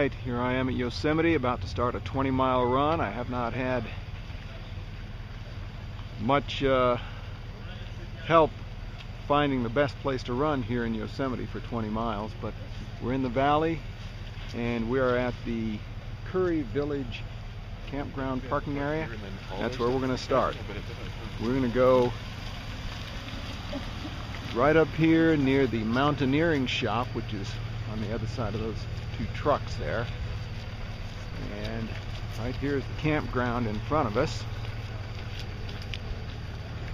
Alright, here I am at Yosemite, about to start a 20-mile run. I have not had much help finding the best place to run here in Yosemite for 20 miles, but we're in the valley and we are at the Curry Village campground parking area. That's where we're going to start. We're going to go right up here near the mountaineering shop, which is on the other side of those two trucks there. And right here is the campground in front of us.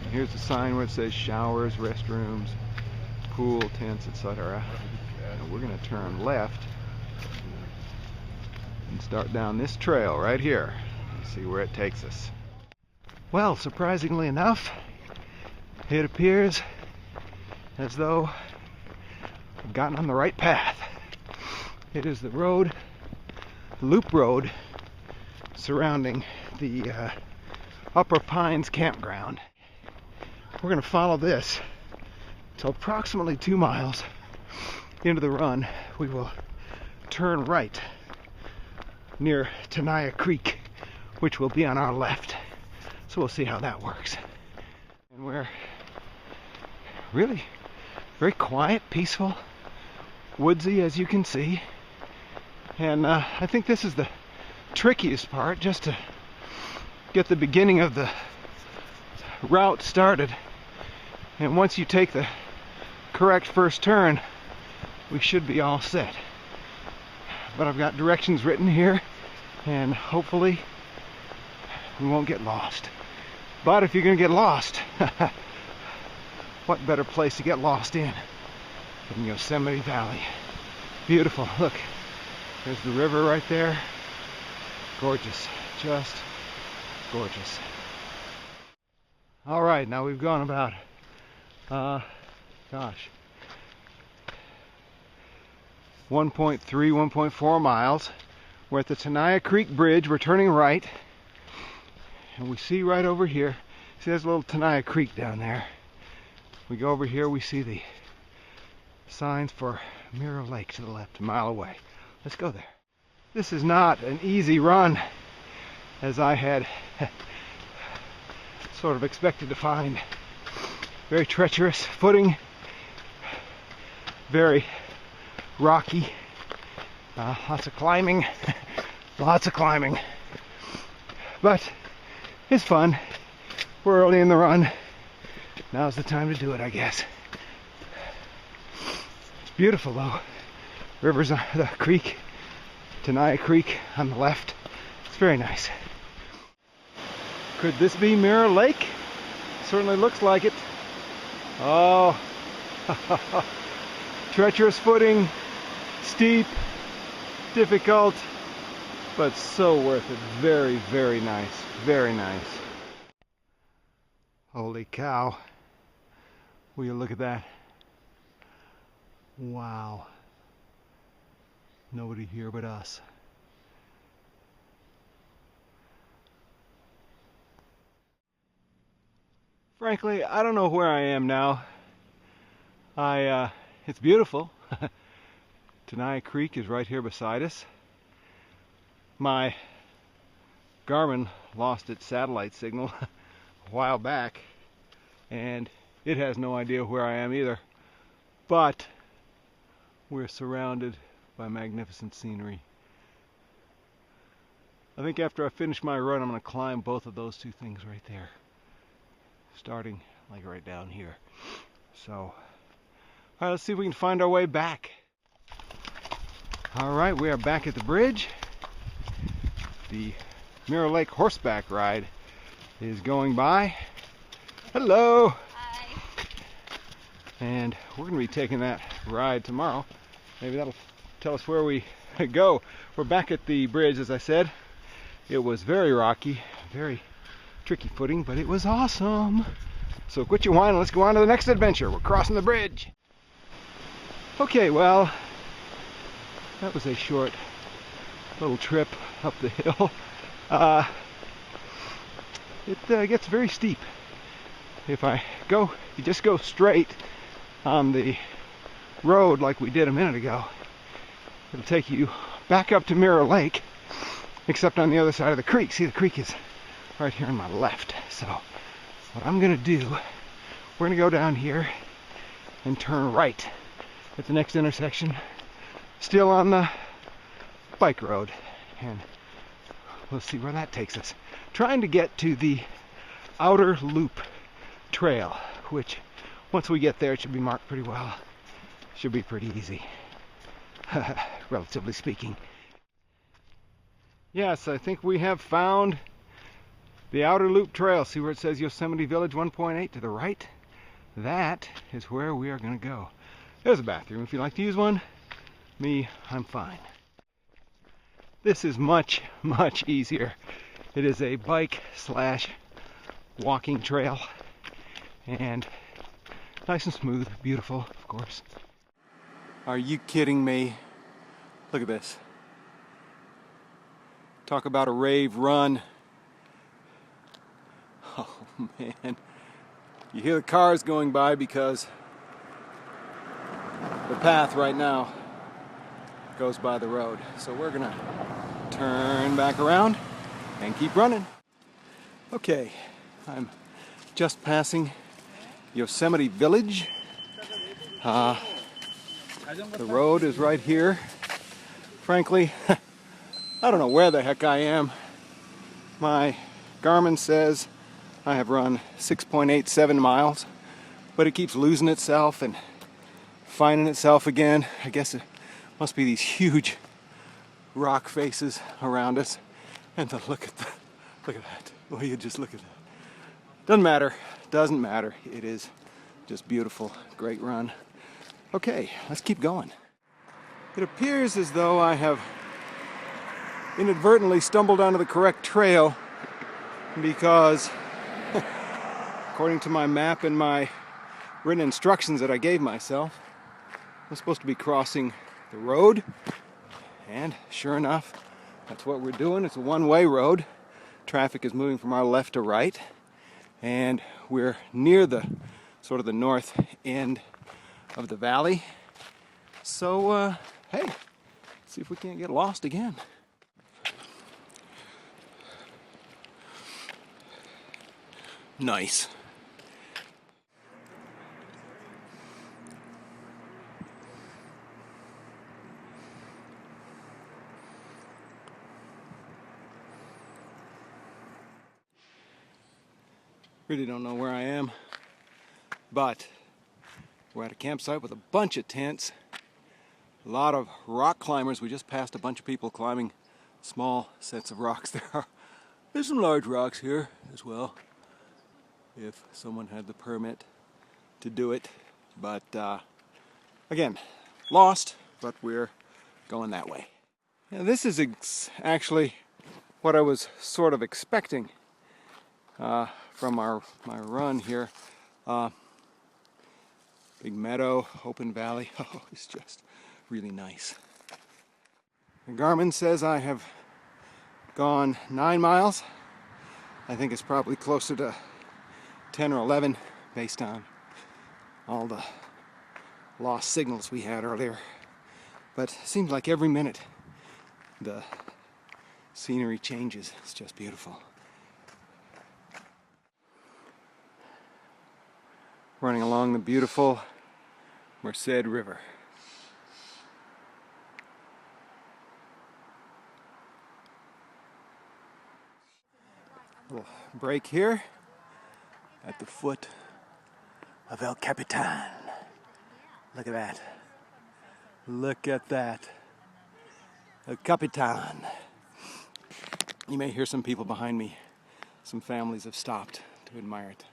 And here's the sign where it says showers, restrooms, pool, tents, etc. And we're going to turn left and start down this trail right here and see where it takes us. Well, surprisingly enough, it appears as though I've gotten on the right path. It is the road, the loop road surrounding the Upper Pines campground. We're going to follow this till approximately 2 miles into the run. We will turn right near Tenaya Creek, which will be on our left. So we'll see how that works. And we're really very quiet, peaceful, woodsy, as you can see. And I think this is the trickiest part, just to get the beginning of the route started. And once you take the correct first turn, we should be all set. But I've got directions written here, and hopefully we won't get lost. But if you're going to get lost, what better place to get lost in than Yosemite Valley? Beautiful. Look, there's the river right there. Gorgeous. Just gorgeous. All right, now we've gone about, 1.3, 1.4 miles. We're at the Tenaya Creek Bridge. We're turning right. And we see right over here, see there's a little Tenaya Creek down there. We go over here, we see the signs for Mirror Lake to the left, a mile away. Let's go there. This is not an easy run, as I had sort of expected to find. Very treacherous footing, very rocky, lots of climbing, lots of climbing. But it's fun. We're early in the run. Now's the time to do it, I guess. It's beautiful though. Rivers on the creek, Tenaya Creek on the left. It's very nice. Could this be Mirror Lake? Certainly looks like it. Oh, treacherous footing, steep, difficult, but so worth it. Very, very nice. Very nice. Holy cow. Will you look at that? Wow. Nobody here but us. Frankly, I don't know where I am now. It's beautiful. Tenaya Creek is right here beside us. My Garmin lost its satellite signal a while back, and it has no idea where I am either. But we're surrounded by magnificent scenery. I think after I finish my run, I'm going to climb both of those two things right there, starting like right down here. So, all right, let's see if we can find our way back. All right, we are back at the bridge. The Mirror Lake horseback ride is going by. Hello. Hi. And we're going to be taking that ride tomorrow. Maybe that'll tell us where we go. We're back at the bridge, as I said. It was very rocky, very tricky footing, but it was awesome. So quit your whining, let's go on to the next adventure. We're crossing the bridge. Okay, well, that was a short little trip up the hill. It gets very steep. If you just go straight on the road like we did a minute ago, It'll take you back up to Mirror Lake, except on the other side of the creek. See, the creek is right here on my left. So what I'm gonna do, we're gonna go down here and turn right at the next intersection, still on the bike road, and we'll see where that takes us. Trying to get to the outer loop trail, which once we get there it should be marked pretty well. Should be pretty easy, relatively speaking. Yes, I think we have found the outer loop trail. See where it says Yosemite Village 1.8 to the right? That is where we are going to go. There's a bathroom if you'd like to use one. Me, I'm fine. This is much, much easier. It is a bike slash walking trail, and nice and smooth, beautiful, of course. Are you kidding me? Look at this. Talk about a rave run. Oh man. You hear the cars going by because the path right now goes by the road. So we're gonna turn back around and keep running. Okay, I'm just passing Yosemite Village. The road is right here. Frankly, I don't know where the heck I am. My Garmin says I have run 6.87 miles, but it keeps losing itself and finding itself again. I guess it must be these huge rock faces around us. And look at that. Well, you just look at that. Doesn't matter. It is just beautiful. Great run. Okay, let's keep going. It appears as though I have inadvertently stumbled onto the correct trail because according to my map and my written instructions that I gave myself, I'm supposed to be crossing the road, and sure enough, that's what we're doing. It's a one-way road. Traffic is moving from our left to right, and we're near the sort of the north end of the valley. So, hey, let's see if we can't get lost again. Nice. Really don't know where I am, but we're at a campsite with a bunch of tents, a lot of rock climbers. We just passed a bunch of people climbing small sets of rocks. There's some large rocks here as well, if someone had the permit to do it. But again, lost, but we're going that way. Now, this is actually what I was sort of expecting from my run here. Big meadow, open valley. Oh, it's just really nice. The Garmin says I have gone 9 miles. I think it's probably closer to 10 or 11 based on all the lost signals we had earlier. But it seems like every minute the scenery changes. It's just beautiful. Running along the beautiful Merced River. Little break here at the foot of El Capitan. Look at that. Look at that. El Capitan. You may hear some people behind me. Some families have stopped to admire it.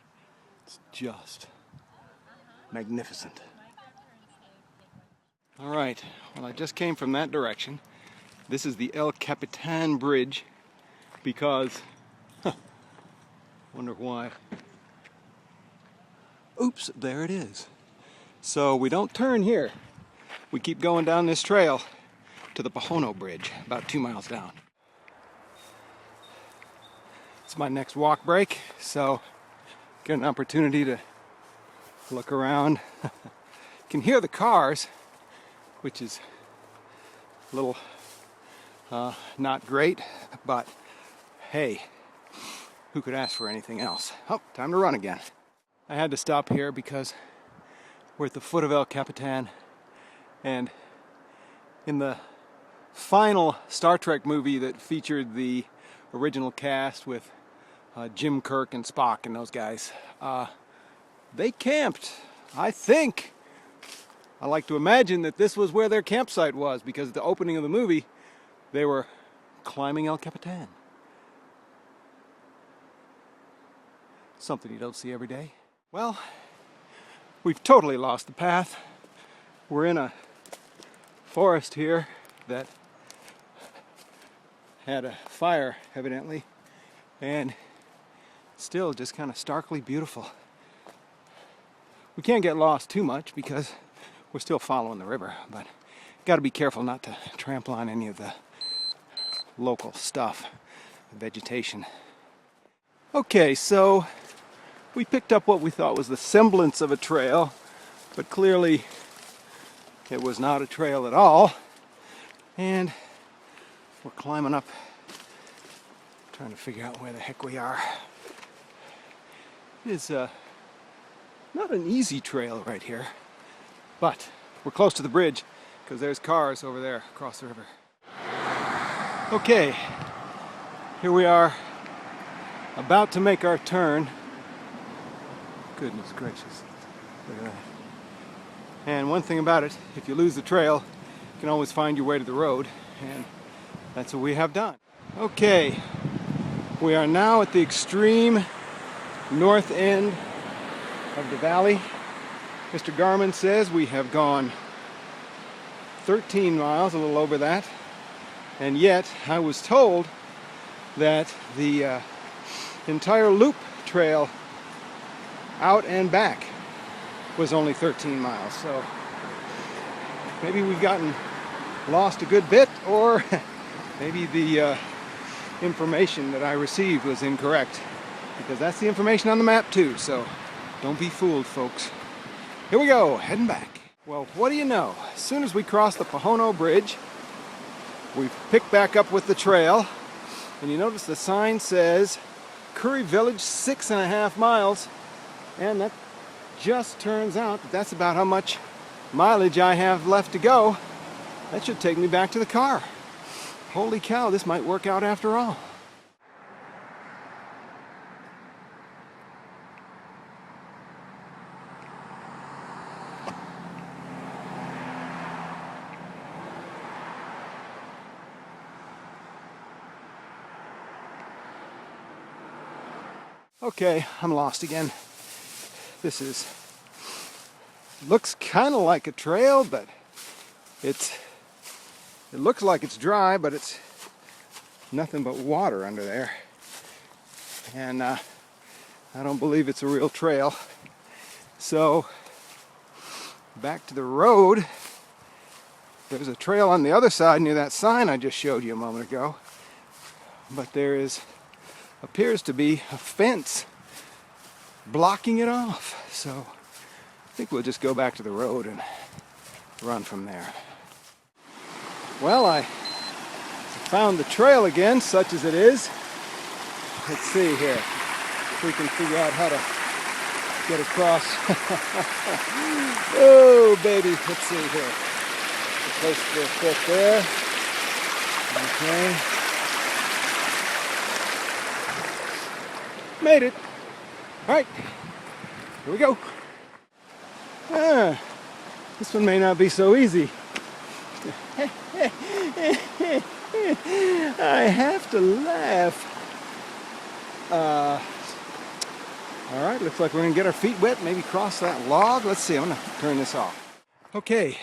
It's just magnificent. All right, well, I just came from that direction. This is the El Capitan Bridge because, wonder why. Oops, there it is. So we don't turn here. We keep going down this trail to the Pajono Bridge, about 2 miles down. It's my next walk break, so get an opportunity to look around. You can hear the cars, which is A little not great, but hey, who could ask for anything else? Oh, time to run again. I had to stop here because we're at the foot of El Capitan, and in the final Star Trek movie that featured the original cast with Jim Kirk and Spock and those guys, they camped. I think, I like to imagine that this was where their campsite was, because at the opening of the movie they were climbing El Capitan. Something you don't see every day. Well, we've totally lost the path. We're in a forest here that had a fire, evidently, and still just kind of starkly beautiful. We can't get lost too much because we're still following the river, but got to be careful not to trample on any of the local stuff, vegetation. Okay, so we picked up what we thought was the semblance of a trail, but clearly it was not a trail at all. And we're climbing up, trying to figure out where the heck we are. It is not an easy trail right here, but we're close to the bridge because there's cars over there across the river. Okay, here we are, about to make our turn. Goodness gracious, look at that. And one thing about it, if you lose the trail, you can always find your way to the road, and that's what we have done. Okay, we are now at the extreme north end of the valley. Mr. Garmin says we have gone 13 miles, a little over that, and yet I was told that the entire loop trail out and back was only 13 miles, so maybe we've gotten lost a good bit, or maybe the information that I received was incorrect, because that's the information on the map too, so don't be fooled, folks. Here we go, heading back. Well, what do you know? As soon as we cross the Pohono Bridge, we've picked back up with the trail, and you notice the sign says Curry Village 6.5 miles, and that just turns out that that's about how much mileage I have left to go. That should take me back to the car. Holy cow, this might work out after all. Okay, I'm lost again. This looks kind of like a trail, but it looks like it's dry, but it's nothing but water under there. And I don't believe it's a real trail. So back to the road. There's a trail on the other side near that sign I just showed you a moment ago. But there appears to be a fence blocking it off. So I think we'll just go back to the road and run from there. Well, I found the trail again, such as it is. Let's see here if we can figure out how to get across. Oh, baby, let's see here. A place for a foot there. Okay. Made it. All right, here we go. This one may not be so easy. I have to laugh. All right, looks like we're gonna get our feet wet, maybe cross that log. Let's see, I'm gonna turn this off. Okay,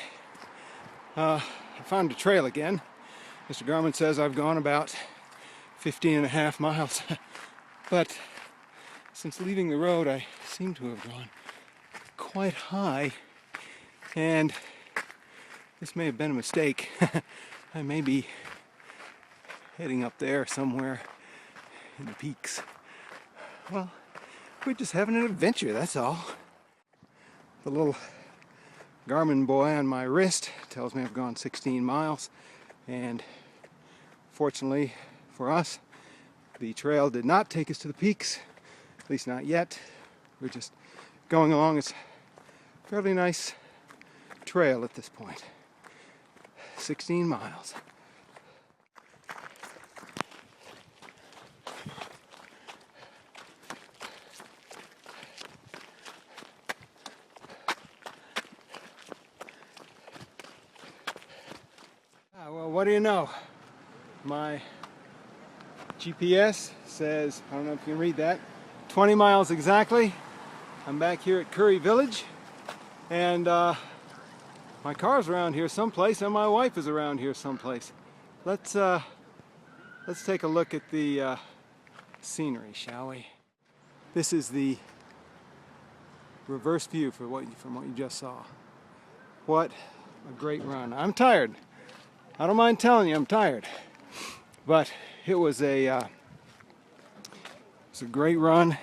I found a trail again. Mr. Garmin says I've gone about 15.5 miles, but since leaving the road, I seem to have gone quite high, and this may have been a mistake. I may be heading up there somewhere in the peaks. Well, we're just having an adventure, that's all. The little Garmin boy on my wrist tells me I've gone 16 miles, And fortunately for us, the trail did not take us to the peaks, at least not yet. We're just going along. It's a fairly nice trail at this point. 16 miles. Well, what do you know? My GPS says, I don't know if you can read that, 20 miles exactly. I'm back here at Curry Village, and my car's around here someplace, and my wife is around here someplace. Let's take a look at the scenery, shall we? This is the reverse view from what you just saw. What a great run. I'm tired. I don't mind telling you I'm tired, but it was a great run.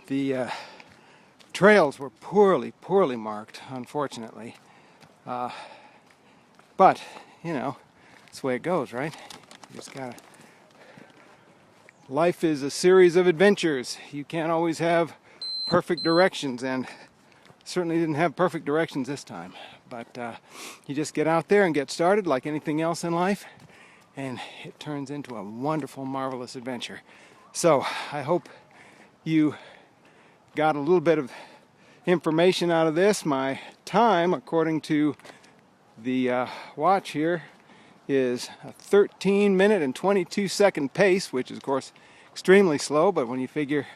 The trails were poorly marked, unfortunately, but you know, that's the way it goes, right? You just gotta. Life is a series of adventures. You can't always have perfect directions, and certainly didn't have perfect directions this time. But you just get out there and get started like anything else in life, and it turns into a wonderful, marvelous adventure. So I hope you got a little bit of information out of this. My time, according to the watch here, is a 13-minute and 22-second pace, which is, of course, extremely slow, but when you figure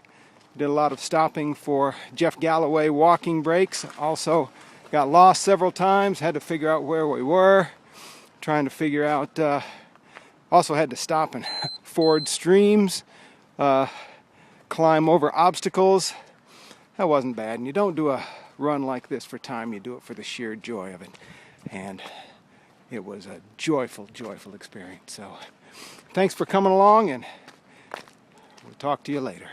did a lot of stopping for Jeff Galloway walking breaks, also got lost several times, had to figure out where we were, trying to figure out, also had to stop and ford streams, climb over obstacles. That wasn't bad. And you don't do a run like this for time, you do it for the sheer joy of it. And it was a joyful experience. So thanks for coming along, and we'll talk to you later.